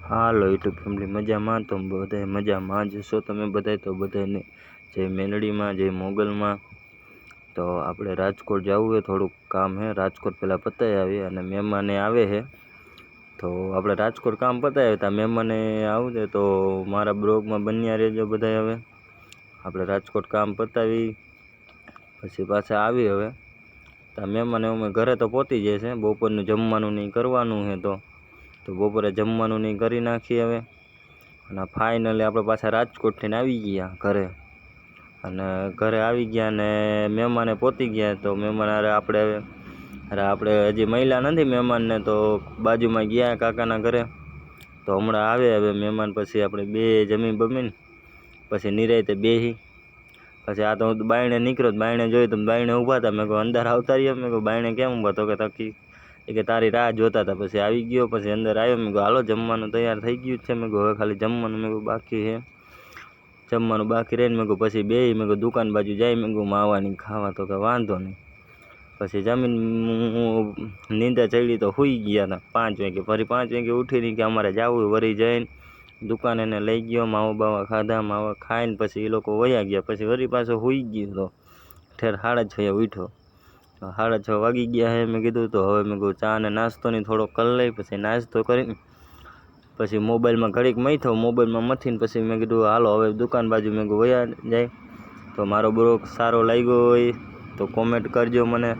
હાલો YouTube family મજામાં તો બધાય મજામાં જ છો તમે બધાય તો બધાને જય મેલડીમાં જય મોગલમાં। તો આપણે રાજકોટ જવું છે, થોડુંક કામ છે રાજકોટ પહેલાં પતાવી આવીએ અને મહેમાને આવે છે તો આપણે રાજકોટ કામ પતાવી આવ્યા હતા। મહેમાને આવું છે તો મારા બ્લોગમાં બન્યા રહેજો બધાય। હવે આપણે રાજકોટ કામ પતાવી પછી પાછા આવી હવે તો મહેમાને અમે ઘરે તો પહોંચી જાય છે, બપોરનું જમવાનું નહીં કરવાનું છે તો બપોરે જમવાનું નહીં કરી નાખીએ હવે। અને ફાઇનલી આપણે પાછા રાજકોટથી આવી ગયા ઘરે અને ઘરે આવી ગયા અને મહેમાને પહોંચી ગયા તો મહેમાન આપણે હજી મહિલા નથી મહેમાનને તો બાજુમાં ગયા કાકાના ઘરે તો હમણાં આવે હવે મહેમાન પછી આપણે બે જમી બમીને પછી નિરાંતે બેસી પછી આ તો હું બાયણે નીકળ્યો બાયણે જોયું તો બાયણે ઊભા હતા મેં કહું અંદર આવતા રહીએ મેં કહું બાયણે કેમ ઊભા તો કે તકી કે તારી રાહ જોતા હતા પછી આવી ગયો પછી અંદર આવ્યો મેં કહું હાલો જમવાનું તૈયાર થઈ ગયું છે મેં કહું હવે ખાલી જમવાનું મેં કહું બાકી છે જમવાનું બાકી રહીને મેં કહું પછી બે મેં કહું દુકાન બાજુ જાય મેં કહું માવાની ખાવા તો કે વાંધો નહીં પછી જમીન નીંદર ચડી તો સૂઈ ગયા હતા 5 વાગે ફરી 5 વાગે ઉઠીને કે અમારે જવું વળી જઈને દુકાને એને લઈ ગયો માવા બાવા ખાધા માવા ખાઈને પછી એ લોકો વયા ગયા પછી વળી પાછો સૂઈ ગયો તો ઠેર 6:30 ઉઠ્યો 6:30 વાગી ગયા હે મેં કીધું તો હવે મેં કહું ચા ને નાસ્તો નહીં થોડોક કરી લઈ પછી નાસ્તો કરીને પછી મોબાઈલમાં ઘડીક મથ્યો મોબાઈલમાં મથીને પછી મેં કીધું હાલો હવે દુકાન બાજુ મેં કહું વયા જાય તો મારો બ્લોગ સારો લાગ્યો હોય તો કોમેન્ટ કરજો મને